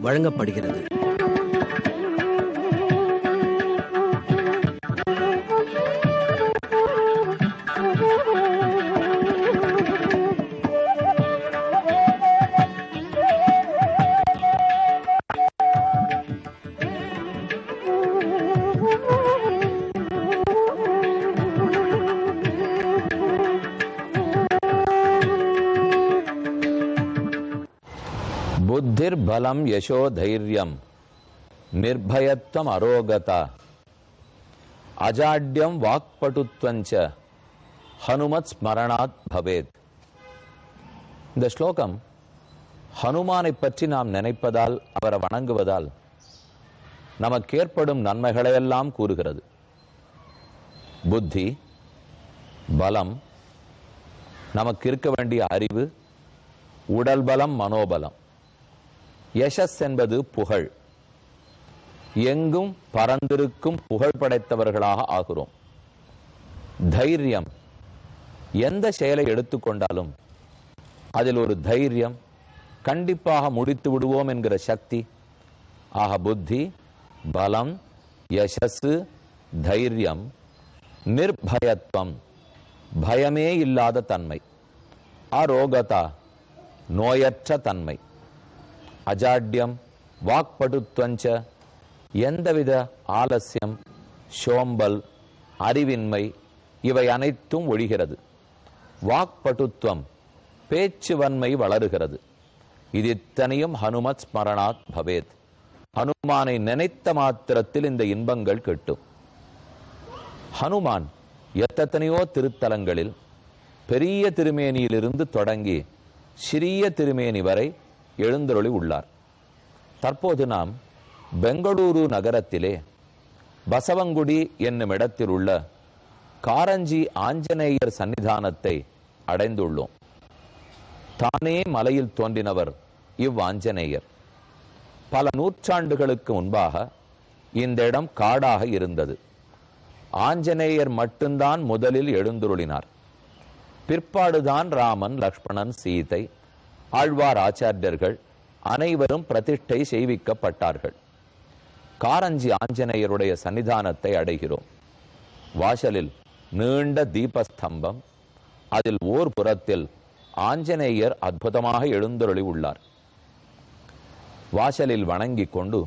வழங்கப்படுகிறது. புத்திர் பலம் யசோ தைரியம் நிர்பயத்வம் அரோகதா அஜாட்யம் வாக்படுத்வஞ்ச ஹனுமத் ஸ்மரணாத் பவேத். இந்த ஸ்லோகம் ஹனுமானை பற்றி நாம் நினைப்பதால், அவரை வணங்குவதால் நமக்கு ஏற்படும் நன்மைகளையெல்லாம் கூறுகிறது. புத்தி, பலம், நமக்கு இருக்க வேண்டிய அறிவு, உடல் பலம், மனோபலம். யசஸ் என்பது புகழ். எங்கும் பறந்திருக்கும் புகழ் படைத்தவர்களாக ஆகிறோம். தைரியம், எந்த செயலை எடுத்துக்கொண்டாலும் அதில் ஒரு தைரியம், கண்டிப்பாக முடித்து விடுவோம் என்கிற சக்தி. ஆக புத்தி, பலம், யசஸ், தைரியம், நிர்பயத்வம், பயமே இல்லாத தன்மை, அரோகதா, நோயற்ற தன்மை, அஜாட்யம் வாக்படுத்வஞ்ச, எந்தவித ஆலசியம், சோம்பல், அறிவின்மை இவை அனைத்தும் ஒழிகிறது. வாக்படுத்வம், பேச்சுவன்மை வளருகிறது. இது இத்தனையும் ஹனுமத் ஸ்மரணாத் பவேத். ஹனுமானை நினைத்த மாத்திரத்தில் இந்த இன்பங்கள் கிட்டும். ஹனுமான் எத்தனையோ திருத்தலங்களில் பெரிய திருமேனியிலிருந்து தொடங்கி சிறிய திருமேனி வரை எழுந்தருளி உள்ளார். தற்போது நாம் பெங்களூரு நகரத்திலே பசவங்குடி என்னும் இடத்தில் உள்ள காரஞ்சி ஆஞ்சநேயர் சன்னிதானத்தை அடைந்துள்ளோம். தானே மலையில் தோன்றினவர் இவ்வாஞ்சநேயர். பல நூற்றாண்டுகளுக்கு முன்பாக இந்த இடம் காடாக இருந்தது. ஆஞ்சநேயர் மட்டும்தான் முதலில் எழுந்துருளினார். பிற்பாடுதான் ராமன், லக்ஷ்மணன், சீதை, ஆழ்வார், ஆச்சாரியர்கள் அனைவரும் பிரதிஷ்டை செய்விக்கப்பட்டார்கள். காரஞ்சி ஆஞ்சநேயருடைய சன்னிதானத்தை அடைகிறோம். வாசலில் நீண்ட தீபஸ்தம்பம், அதில் ஓர் புறத்தில் ஆஞ்சநேயர் அற்புதமாக எழுந்தருளி உள்ளார். வாசலில் வணங்கி கொண்டு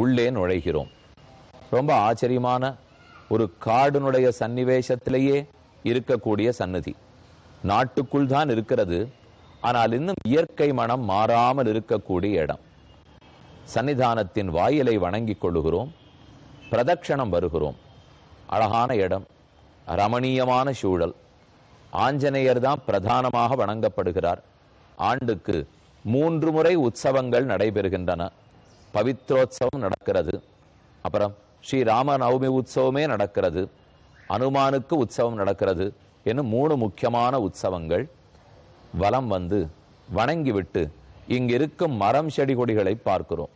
உள்ளே நுழைகிறோம். ரொம்ப ஆச்சரியமான ஒரு காடுனுடைய சன்னிவேசத்திலேயே இருக்கக்கூடிய சன்னதி. நாட்டுக்குள் தான் இருக்கிறது, ஆனால் இன்னும் இயற்கை மனம் மாறாமல் இருக்கக்கூடிய இடம். சன்னிதானத்தின் வாயிலை வணங்கிக் கொள்ளுகிறோம். பிரதட்சணம் வருகிறோம். அழகான இடம், ரமணீயமான சூழல். ஆஞ்சநேயர் தான் பிரதானமாக வணங்கப்படுகிறார். ஆண்டுக்கு 3 முறை உற்சவங்கள் நடைபெறுகின்றன. பவித்ரோத்சவம் நடக்கிறது, அப்புறம் ஸ்ரீராம நவமி உற்சவமே நடக்கிறது, அனுமானுக்கு உற்சவம் நடக்கிறது. என்னும் 3 முக்கியமான உற்சவங்கள். வலம் வந்து வணங்கிவிட்டு இங்கிருக்கும் மரம் செடி கொடிகளை பார்க்கிறோம்.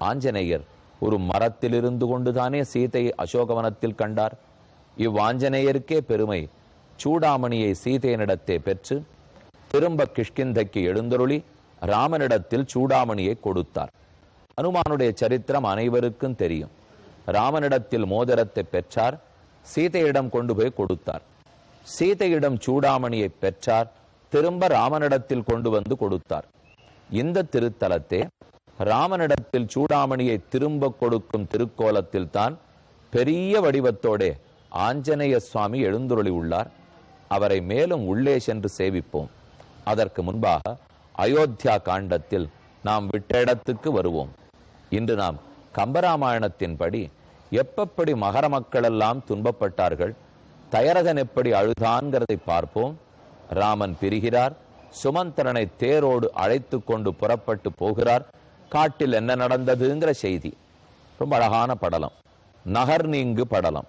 ஆஞ்சநேயர் ஒரு மரத்தில் இருந்து கொண்டுதானே சீதையை அசோகவனத்தில் கண்டார். இவ்வாஞ்சநேயருக்கே பெருமை. சூடாமணியை சீதையனிடத்தே பெற்று திரும்ப கிஷ்கிந்தைக்கு எழுந்தருளி ராமனிடத்தில் சூடாமணியை கொடுத்தார். அனுமானுடைய சரித்திரம் அனைவருக்கும் தெரியும். ராமனிடத்தில் மோதிரத்தை பெற்றார், சீதையிடம் கொண்டு போய் கொடுத்தார். சீதையிடம் சூடாமணியை பெற்றார், திரும்ப ராமனிடத்தில் கொண்டு வந்து கொடுத்தார். இந்த திருத்தலத்தே ராமனிடத்தில் சூடாமணியை திரும்ப கொடுக்கும் திருக்கோலத்தில் தான் பெரிய வடிவத்தோடே ஆஞ்சநேய சுவாமி எழுந்துருளி உள்ளார். அவரை மேலும் உள்ளே சென்று சேவிப்போம். அதற்கு முன்பாக அயோத்தியா காண்டத்தில் நாம் விட்ட இடத்துக்கு வருவோம். இன்று நாம் கம்பராமாயணத்தின்படி எப்படி மகர மக்கள் எல்லாம் துன்பப்பட்டார்கள், தயரதன் எப்படி அழுதான்கிறதை பார்ப்போம். ராமன் பிரிகிறார், சுமந்திரனை தேரோடு அழைத்து கொண்டு புறப்பட்டு போகிறார். காட்டில் என்ன நடந்ததுங்கிற செய்தி. ரொம்ப அழகான படலம், நகர் நீங்கு படலம்.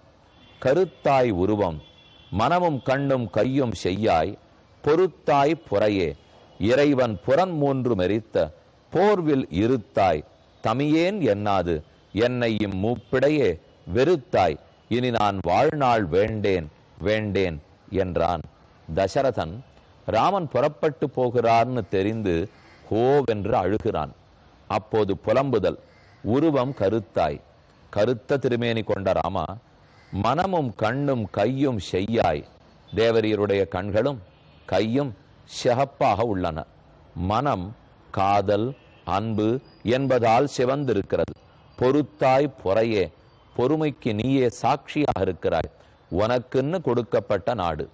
கருத்தாய் உருவம், மனமும் கண்ணும் கையும் செய்யாய், பொறுத்தாய் புறையே, இறைவன் புறன் 3 மெரித்த போர்வில் இருத்தாய், தமியேன் என்னாது என்னை இம்மூப்பிடையே வெறுத்தாய், இனி நான் வாழ்நாள் வேண்டேன் வேண்டேன் என்றான். தசரதன் ராமன் புறப்பட்டு போகிறார்னு தெரிந்து ஹோவென்று அழுகிறான். அப்போது புலம்புதல், உருவம் கருத்தாய், கருத்த திருமேனி கொண்ட ராமா, மனமும் கண்ணும் கையும் செய்யாய். தேவரீருடைய கண்களும் கையும் சிகப்பாக உள்ளன. மனம் காதல் அன்பு என்பதால் சிவந்திருக்கிறது. பொறுத்தாய் பொறையே, பொறுமைக்கு நீயே சாட்சியாக இருக்கிறாய். உனக்குன்னு கொடுக்கப்பட்ட நாடு,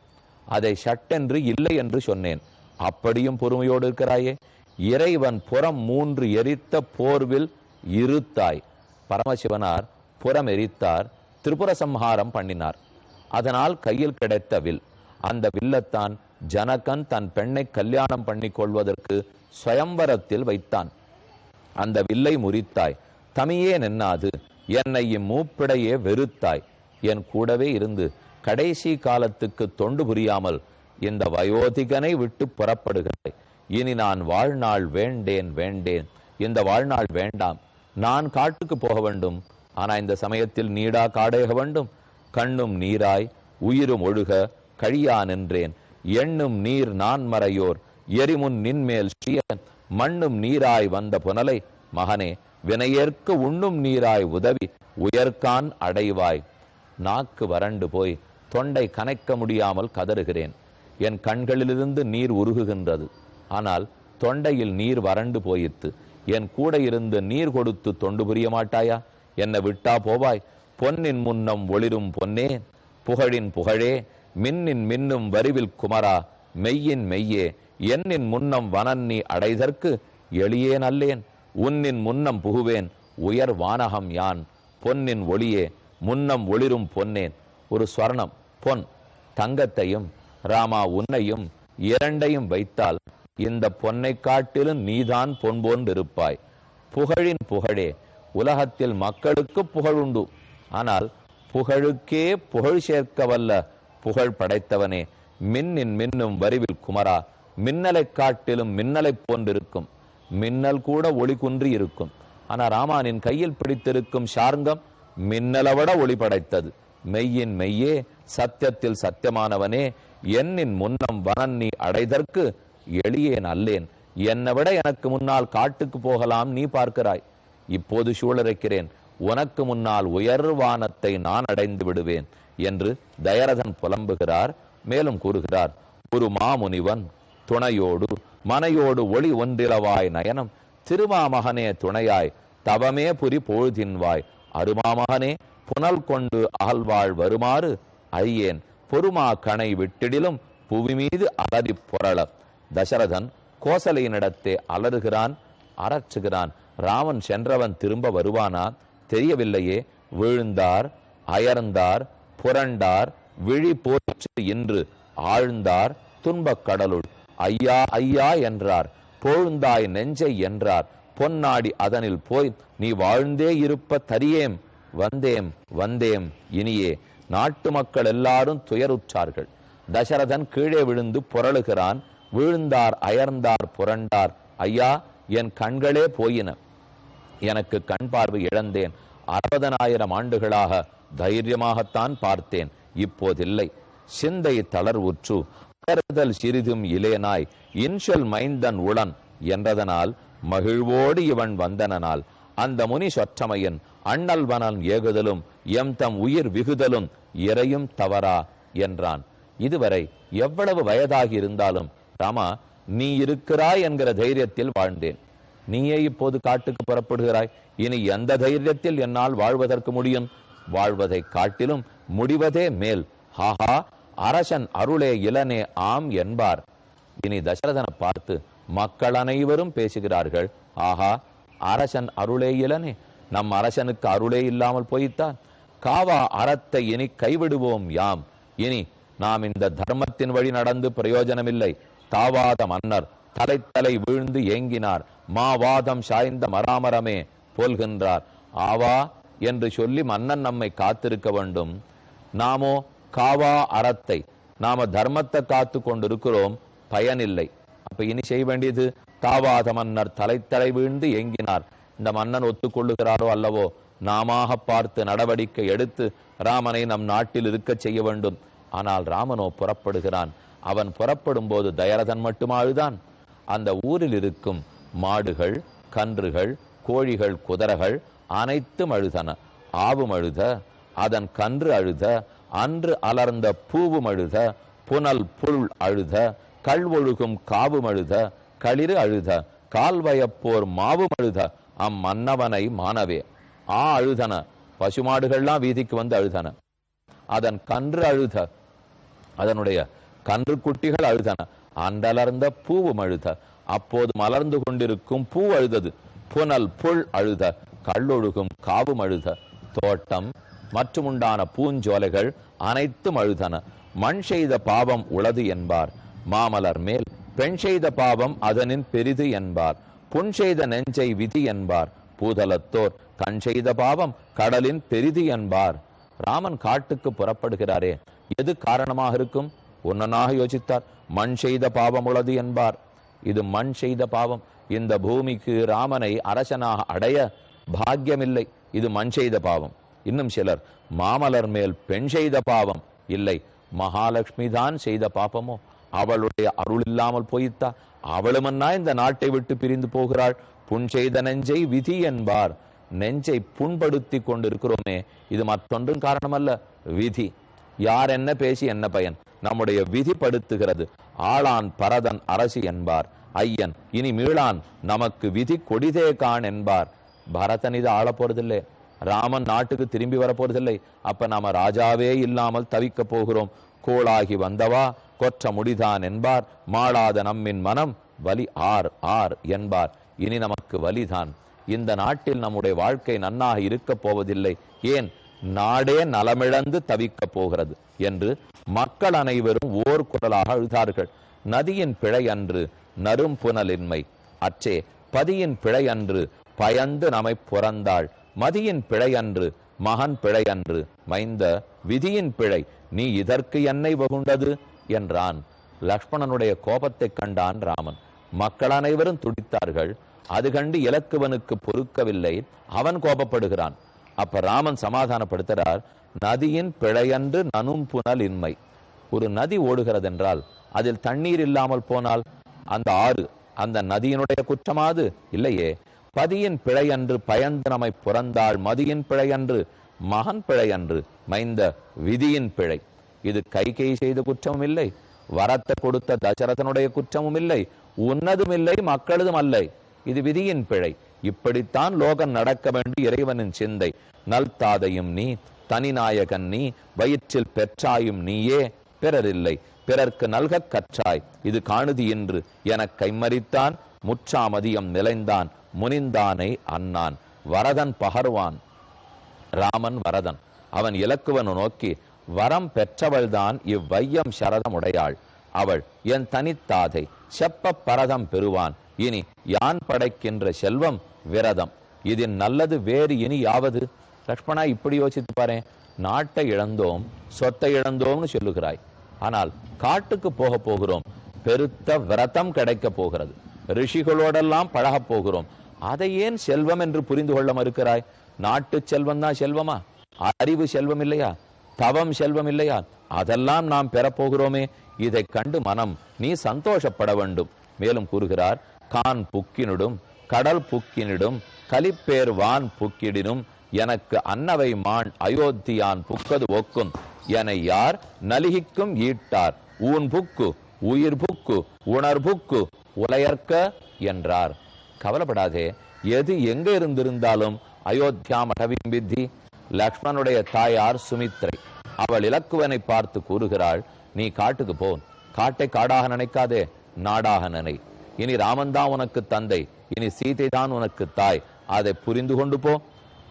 அதை சட்டென்று இல்லை என்று சொன்னேன், அப்படியும் பொறுமையோடு இருக்கிறாயே. இறைவன் புறம் 3 எரித்த போர்வில் இருத்தாய். பரமசிவனார் புறம் எரித்தார், திரிபுர சம்ஹாரம் பண்ணினார். அதனால் கையில் கிடைத்த வில், அந்த வில்லத்தான் ஜனகன் தன் பெண்ணை கல்யாணம் பண்ணி கொள்வதற்கு ஸ்வயம்பரத்தில் வைத்தான். அந்த வில்லை முறித்தாய். தமியே நின்னாது, என்னை இம்மூப்பிடையே வெறுத்தாய். என் கூடவே இருந்து கடைசி காலத்துக்கு தொண்டு புரியாமல் இந்த வயோதிகனை விட்டு புறப்படுகிறாய். இனி நான் வாழ்நாள் வேண்டேன் வேண்டேன், இந்த வாழ்நாள் வேண்டாம். நான் காட்டுக்கு போக வேண்டும், ஆனா இந்த சமயத்தில் நீடா காடேக வேண்டும். கண்ணும் நீராய் உயிரும் ஒழுக கழியா நின்றேன். எண்ணும் நீர் நான் மறையோர் எரிமுன் நின்மேல் ஸ்ரீயன். மண்ணும் நீராய் வந்த புனலை மகனே, வினையேற்க உண்ணும் நீராய் உதவி உயர்கான் அடைவாய். நாக்கு வறண்டு போய் தொண்டை கனைக்க முடியாமல் கதறுகிறேன். என் கண்களிலிருந்து நீர் உருகுகின்றது, ஆனால் தொண்டையில் நீர் வறண்டு போயிற்று. என் கூட இருந்து நீர் கொடுத்து தொண்டு புரிய மாட்டாயா? என்னை விட்டா போவாய்? பொன்னின் முன்னம் ஒளிரும் பொன்னே, புகழின் புகழே, மின்னின் மின்னும் வரிவில் குமரா, மெய்யின் மெய்யே, என்னின் முன்னம் வனன்னி அடைதற்கு எளியேன் அல்லேன். உன்னின் முன்னம் புகுவேன் உயர் வானகம் யான். பொன்னின் ஒளியே, முன்னம் ஒளிரும் பொன்னேன். ஒரு ஸ்வர்ணம் பொன் தங்கத்தையும் ராமா உன்னையும் இரண்டையும் வைத்தால் இந்த பொன்னை காட்டிலும் நீதான் பொன் போன்றிருப்பாய். புகழின் புகழே, உலகத்தில் மக்களுக்கு புகழுண்டு, ஆனால் புகழுக்கே புகழ் சேர்க்க வல்ல புகழ் படைத்தவனே, மின்னின் மின்னும் வரிவில் குமரா, மின்னலை காட்டிலும் மின்னலை போன்றிருக்கும். மின்னல் கூட ஒளி குன்றி இருக்கும். ஆனா ராமானின் கையில் பிடித்திருக்கும் சார்ங்கம் மின்னலவிட ஒளி படைத்தது. மெய்யின் மெய்யே, சத்தியத்தில் சத்தியமானவனே, என்னின் முன்னம் வனன்னி அடைதற்கு எளியேன் அல்லேன். என்னை விட எனக்கு முன்னால் காட்டுக்கு போகலாம் நீ பார்க்கிறாய். இப்போது சூழரைக்கிறேன், உனக்கு முன்னால் உயர்வானத்தை நான் அடைந்து விடுவேன் என்று தயரதன் புலம்புகிறார். மேலும் கூறுகிறார், ஒரு மாமுனிவன் துணையோடு மனையோடு ஒளி ஒன்றிலவாய் நயனம், திருமாமகனே துணையாய் தவமே புரி பொழுதின்வாய், அருமாமகனே புனல் கொண்டு அகழ்வாழ் வருமாறு ஐயேன், பொறுமா கணை விட்டிடிலும் புவி மீது அலறி பொரள. தசரதன் கோசலையினிடத்தே அலறுகிறான், அரற்றுகிறான். ராமன் சென்றவன் திரும்ப வருவானா தெரியவில்லையே. விழுந்தார், அயர்ந்தார், புரண்டார், விழி போற்று இன்று ஆழ்ந்தார் துன்பக் கடலுள். ஐயா ஐயா என்றார், பொழுந்தாய் நெஞ்சை என்றார். பொன்னாடி அதனில் போய் நீ வாழ்ந்தே இருப்ப தரியேம், வந்தேம் வந்தேம் இனியே. நாட்டு மக்கள் எல்லாரும் துயருற்றார்கள். தசரதன் கீழே விழுந்து புரளுகிறான். விழுந்தார், அயர்ந்தார், புரண்டார். ஐயா, என் கண்களே போயின, எனக்கு கண் பார்வை இழந்தேன். 60,000 ஆண்டுகளாக தைரியமாகத்தான் பார்த்தேன், இப்போதில்லை. சிந்தை தளர்வுற்று கருதல் சிறிதும் இலேனாய் இன்சொல் மைந்தன் உளன் என்றதனால் மகிழ்வோடு இவன் வந்தனால் அந்த முனி சொற்றமையன் அண்ணல்வனன் ஏகுதலும் எம் தம் உயிர் விகுதலும் இறையும் தவறா என்றான். இதுவரை எவ்வளவு வயதாகி இருந்தாலும் ராமா, நீ இருக்கிறாய் என்கிற தைரியத்தில் வாழ்ந்தேன். நீயே இப்போது காட்டுக்கு புறப்படுகிறாய். இனி எந்த தைரியத்தில் என்னால் வாழ்வதற்கு முடியும்? வாழ்வதை காட்டிலும் முடிவதே மேல். ஹாஹா, அரசன் அருளே இளனே ஆம் என்பார். இனி தசரதனை பார்த்து மக்கள் அனைவரும் பேசுகிறார்கள். ஆஹா, அரசன் அருளே இளனே, நம் அரசனுக்கு அருளே இல்லாமல் போய்த்தான். காவா அறத்தை இனி கைவிடுவோம் யாம். இனி நாம் இந்த தர்மத்தின் வழி நடந்து பிரயோஜனமில்லை. தாவாத மன்னர் தலை வீழ்ந்து ஏங்கினார். மாவாதம் சாய்ந்த மராமரமே போல்கின்றார். ஆவா என்று சொல்லி மன்னன் நம்மை காத்திருக்க வேண்டும். நாமோ காவா அறத்தை, நாம தர்மத்தை காத்து கொண்டிருக்கிறோம், பயனில்லை. அப்ப இனி செய்ய வேண்டியது, தாவாத மன்னர் தலை வீழ்ந்து ஏங்கினார். இந்த மன்னன் ஒத்துக்கொள்ளுகிறாரோ அல்லவோ, நாமாக பார்த்து நடவடிக்கை எடுத்து ராமனை நம் நாட்டில் இருக்க செய்ய வேண்டும். ஆனால் ராமனோ புறப்படுகிறான். அவன் புறப்படும் போது தயரதன் மட்டும் அழுதான். அந்த ஊரில் இருக்கும் மாடுகள், கன்றுகள், கோழிகள் குதிரைகள் அனைத்தும் அழுதன. ஆவும் அழுத, அதன் கன்று அழுத, அன்று அலர்ந்த பூவும் அழுத, புனல் புல் அழுத, கல்வொழுகும் காவும் அழுத, களிறு அழுத, கால்வயப்போர் மாவும் அழுத, அம்மன்னவனை மானவே. அழுதன. பசுமாடுகள்லாம் வீதிக்கு வந்து அழுதன. அதன் கன்று அழுத, அதனுடைய கன்று குட்டிகள் அழுதன. அன்றலர்ந்த பூவும் அழுத, அப்போது மலர்ந்து கொண்டிருக்கும் பூ அழுதது. புனல் புல் அழுத, கல்லொழுகும் காவும் அழுத, தோட்டம் மற்றும் உண்டான பூஞ்சோலைகள் அனைத்தும் அழுதன. மண் செய்த பாவம் உளது என்பார், மாமலர் மேல் பெண் செய்த பாவம் அதனின் பெரிது என்பார், புண் செய்த நெஞ்சை விதி என்பார், பூதலத்தோர் கண் செய்த பாவம் கடலின் பெரிது என்பார். ராமன் காட்டுக்கு புறப்படுகிறாரே, எது காரணமாக இருக்கும்? ஒன்னனாக யோசித்தார். மண் செய்த பாவம் உளது என்பார். இது மண் செய்த பாவம். இந்த பூமிக்கு ராமனை அரசனாக அடைய பாக்கியமில்லை. இது மண் செய்த பாவம். இன்னும் சிலர் மாமலர் மேல் பெண் செய்த பாவம் இல்லை, மகாலட்சுமி தான் செய்த பாபமோ, அவளுடைய அருள் இல்லாமல் போயித்தா, அவளுமன்னா இந்த நாட்டை விட்டு பிரிந்து போகிறாள். புண் செய்த நெஞ்சை விதி என்பார். நெஞ்சை புண்படுத்தி கொண்டிருக்கிறோமே, இது மற்றொன்றும் காரணமல்ல, விதி. யார் என்ன பேசி என்ன பயன்? நம்முடைய விதி படுத்துகிறது. ஆளான் பரதன் அரசி என்பார், ஐயன் இனி மீளான் நமக்கு விதி கொடிதே கான் என்பார். பரதன் இது ஆள போறதில்லை, ராமன் நாட்டுக்கு திரும்பி வர போறதில்லை. அப்ப நாம ராஜாவே இல்லாமல் தவிக்க போகிறோம். கோளாகி வந்தவா கொற்ற முடிதான் என்பார், மாளாத நம்மின் மனம் வலி ஆர் ஆர் என்பார். இனி நமக்கு வலிதான். இந்த நாட்டில் நம்முடைய வாழ்க்கை நன்னாக இருக்க போவதில்லை. ஏன்? நாடே நலமிழந்து தவிக்க போகிறது என்று மக்கள் அனைவரும் ஓர் குரலாக அழுதார்கள். நதியின் பிழை அன்று நரும் புனலின்மை அற்றே, பதியின் பிழை அன்று பயந்து நம்மை புறந்தாள், மதியின் பிழை அன்று மகன் பிழை அன்று மைந்த விதியின் பிழை, நீ இதற்கு என்னை வகுண்டது என்றான். லக்ஷ்மணனுடைய கோபத்தை கண்டான் ராமன். மக்கள் அனைவரும் துடித்தார்கள். அது கண்டு இலக்குவனுக்கு பொறுக்கவில்லை. அவன் கோபப்படுகிறான். அப்ப ராமன் சமாதானப்படுத்துகிறார். நதியின் பிழையன்று நனும் புனல் இன்மை. ஒரு நதி ஓடுகிறது என்றால் அதில் தண்ணீர் இல்லாமல் போனால் அந்த ஆறு அந்த நதியினுடைய குற்றமாது இல்லையே. பதியின் பிழையன்று பயந்து நம்மை புறந்தாள், மதியின் பிழையன்று மகன் பிழையன்று மைந்த விதியின் பிழை. இது கைகை செய்த குற்றமும் இல்லை, வரத்தை கொடுத்த தசரதனுடைய குற்றமும் இல்லை, உன்னதும் இல்லை, மக்களதும் அல்ல. இது விதியின் பிழை. இப்படித்தான் லோகம் நடக்க வேண்டிய இறைவனின் சிந்தை. நல் தாதையும் நீ, தனிநாயகன் நீ, வயிற்றில் பெற்றாயும் நீயே, பிறரில்லை பிறர்க்கு நல்க கற்றாய், இது காணுதி என்று எனக் கைமறித்தான், முற்றாமதியம் நிலைந்தான், முனிந்தானை அண்ணான். வரதன் பகர்வான். ராமன் வரதன். அவன் இலக்குவனை நோக்கி, வரம் பெற்றவள்தான் இவ்வையம் சரதம் உடையாள், அவள் என் தனித்தாதை, செப்ப பரதம் பெறுவான், இனி யான் படைக்கின்ற செல்வம் விரதம், இதின் நல்லது வேறு இனி யாவது? லக்ஷ்மணா, இப்படி யோசித்து பாரு. நாட்டை இழந்தோம், சொத்தை இழந்தோம்னு சொல்லுகிறாய், ஆனால் காட்டுக்கு போக போகிறோம், பெருத்த விரதம் கிடைக்க போகிறது, ரிஷிகளோடெல்லாம் பழக போகிறோம், அதை ஏன் செல்வம் என்று புரிந்து கொள்ள மறுக்கிறாய்? நாட்டு செல்வம் தான் செல்வமா? அறிவு செல்வம் இல்லையா? தவம் செல்வம் இல்லையா? அதெல்லாம் நாம் பெறப்போகிறோமே. இதை கண்டு மனம் நீ சந்தோஷப்பட வேண்டும். மேலும் கூறுகிறார், கான் புக்கினிடும் கடல் புக்கினிடும் கலிப்பேர் வான் புக்கிடினும் எனக்கு அன்னவை மான் அயோத்தியான் புக்கது ஒக்கும் என யார் நலிகிக்கும் ஈட்டார் ஊன் புக்கு உயிர் புக்கு உணர் புக்கு உலையற்க என்றார். கவலைப்படாதே, எது எங்க இருந்திருந்தாலும் அயோத்தியா மடவின் வித்தி. லக்ஷ்மணுடைய தாயார் சுமித்ரை. அவள் இலக்குவனை பார்த்து கூறுகிறாள், நீ காட்டுக்கு போ, காட்டை காடாக நினைக்காதே, நாடாக நினை. இனி ராமன் தான் உனக்கு தந்தை, இனி சீதை தான் உனக்கு தாய், அதை புரிந்து கொண்டு போ.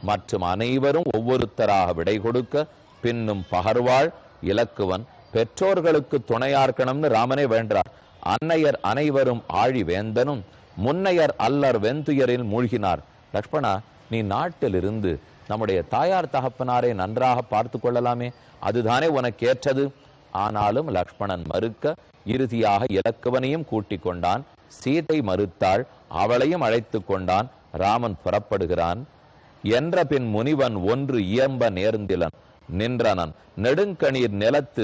மற்றும் அனைவரும் ஒவ்வொருத்தராக விடை கொடுக்க பின்னும் பகர்வாள் இலக்குவன். பெற்றோர்களுக்கு துணையார்க்கணும்னு ராமனே வேண்டார். அன்னையர் அனைவரும் ஆழி வேந்தனும் முன்னையர் அல்லர் வெந்துயரில் மூழ்கினார். லக்ஷ்மணா, நீ நாட்டில் இருந்து நம்முடைய தாயார் தகப்பனாரை நன்றாக பார்த்து கொள்ளலாமே, அதுதானே உனக்கு ஏற்றது. ஆனாலும் லக்ஷ்மணன் மறுக்க இறுதியாக இலக்குவனையும் கூட்டிக் கொண்டான். சீதை மறுத்தாள், அவளையும் அழைத்து கொண்டான். ராமன் புறப்படுகிறான். என்ற பின் முனிவன் ஒன்று இயம்ப நேர்ந்திலன் நின்றனன் நெடுங்கணீர் நிலத்து